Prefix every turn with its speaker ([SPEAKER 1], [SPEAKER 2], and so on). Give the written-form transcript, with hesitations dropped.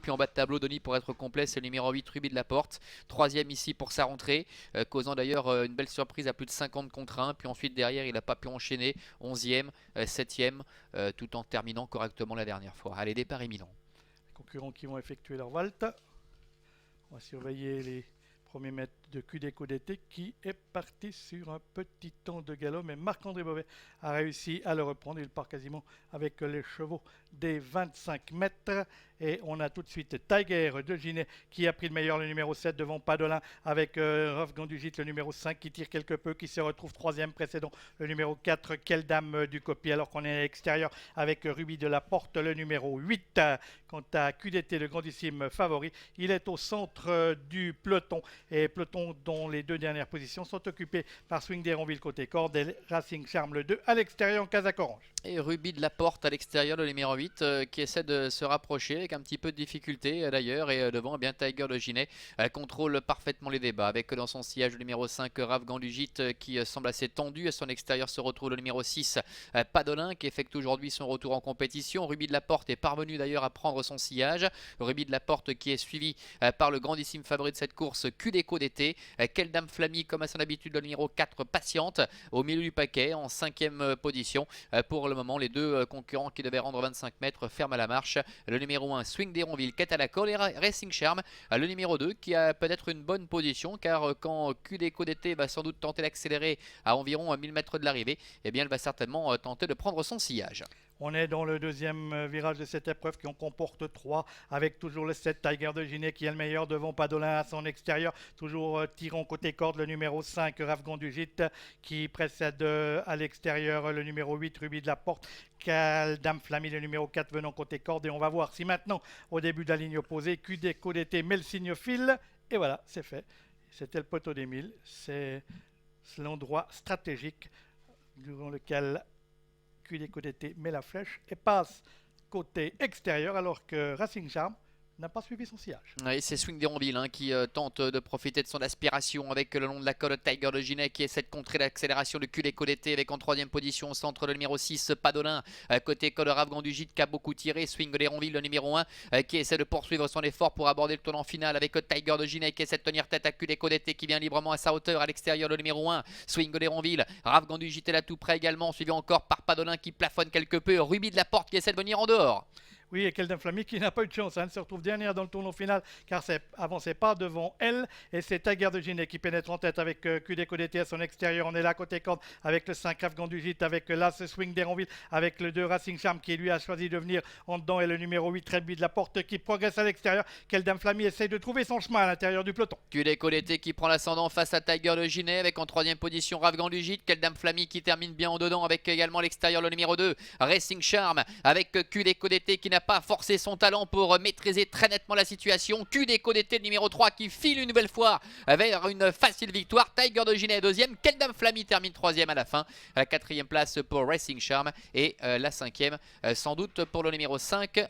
[SPEAKER 1] Puis en bas de tableau, Denis, pour être complet, c'est le numéro 8, Ruby de la Porte. Troisième ici pour sa rentrée, causant d'ailleurs une belle surprise à plus de 50 contre 1. Puis ensuite, derrière, il n'a pas pu enchaîner. 11e, 7e, tout en terminant correctement la dernière fois. Allez, départ éminent.
[SPEAKER 2] Les concurrents qui vont effectuer leur valte. On va surveiller les premiers mètres de QDECO d'été qui est parti sur un petit temps de galop, mais Marc-André Beauvais a réussi à le reprendre. Il part quasiment avec les chevaux des 25 mètres. Et on a tout de suite Tiger de Ginet qui a pris le meilleur, le numéro 7 devant Padolin, avec Rolf Gandugit, le numéro 5 qui tire quelque peu, qui se retrouve troisième précédent, le numéro 4, Quelle Dame du Copier, alors qu'on est à l'extérieur avec Ruby de la Porte, le numéro 8. Quant à QDT, le grandissime favori, il est au centre du peloton, et peloton dont les deux dernières positions sont occupées par Swing d'Héronville côté corde et Racing Charme le 2 à l'extérieur en Casac Orange.
[SPEAKER 1] Et Ruby de la Porte à l'extérieur, le numéro 8, qui essaie de se rapprocher avec un petit peu de difficulté d'ailleurs. Et devant, eh bien, Tiger de Ginet contrôle parfaitement les débats. Avec dans son sillage le numéro 5, Rav Gandugit, qui semble assez tendu. À son extérieur se retrouve le numéro 6, Padolin, qui effectue aujourd'hui son retour en compétition. Ruby de la Porte est parvenu d'ailleurs à prendre son sillage. Ruby de la Porte qui est suivi par le grandissime favori de cette course, QDECO d'été. Quelle Dame Flammy, comme à son habitude, le numéro 4, Patiente, au milieu du paquet, en 5e position. Pour le moment, les deux concurrents qui devaient rendre 25 mètres ferment à la marche. Le numéro 1, Swing d'Héronville, qui est à la colle, et Racing Charme, le numéro 2, qui a peut-être une bonne position, car quand QDECO d'été va sans doute tenter d'accélérer à environ 1000 mètres de l'arrivée, eh bien, elle va certainement tenter de prendre son sillage.
[SPEAKER 2] On est dans le deuxième virage de cette épreuve qui en comporte 3, avec toujours le 7 Tiger de Ginet qui est le meilleur devant Padolin à son extérieur, toujours tirant côté corde le numéro 5 Rav Gandugit qui précède à l'extérieur le numéro 8 Ruby de la Porte, Quelle Dame Flammy le numéro 4 venant côté corde. Et on va voir si maintenant au début de la ligne opposée QDECO d'été met le signe fil, et voilà, c'est fait. C'était le poteau des 1000, c'est l'endroit stratégique durant lequel QDECO d'été met la flèche et passe côté extérieur, alors que Racing Charme n'a pas suivi son sillage.
[SPEAKER 1] Oui, c'est Swing d'Héronville qui tente de profiter de son aspiration avec le long de la colle Tiger de Ginet qui essaie de contrer l'accélération de QDECO d'été avec en troisième position au centre le numéro 6 Padolin, côté col Rav Gandugit qui a beaucoup tiré. Swing d'Héronville le numéro 1 qui essaie de poursuivre son effort pour aborder le tournant final avec Tiger de Ginet qui essaie de tenir tête à QDECO d'été qui vient librement à sa hauteur à l'extérieur. Le numéro 1 Swing d'Héronville, Rav Gandugit est là tout près également, suivi encore par Padolin qui plafonne quelque peu. Ruby de la Porte qui essaie de venir en dehors.
[SPEAKER 2] Oui, et Quelle Dame Flammy qui n'a pas eu de chance, elle se retrouve dernière dans le tournoi final car c'est avancé pas devant elle, et c'est Tiger de Ginet qui pénètre en tête avec QDECO d'été à son extérieur. On est là côté corde avec le 5 Rav Gandugit, avec l'As Swing d'Héronville, avec le 2 Racing Charme qui lui a choisi de venir en dedans, et le numéro 8 Ruby de la Porte qui progresse à l'extérieur. Quelle Dame Flammy essaye de trouver son chemin à l'intérieur du peloton.
[SPEAKER 1] QDECO d'été qui prend l'ascendant face à Tiger de Ginet avec en troisième position Rav Gandugit. Quelle Dame Flammy qui termine bien en dedans avec également à l'extérieur le numéro 2 Racing Charme, avec QDECO d'été qui n'a pas forcé son talent pour maîtriser très nettement la situation. QDECO d'été numéro 3 qui file une nouvelle fois vers une facile victoire. Tiger de Ginet deuxième. Quelle Dame Flammy termine troisième à la fin. La quatrième place pour Racing Charme et la cinquième sans doute pour le numéro 5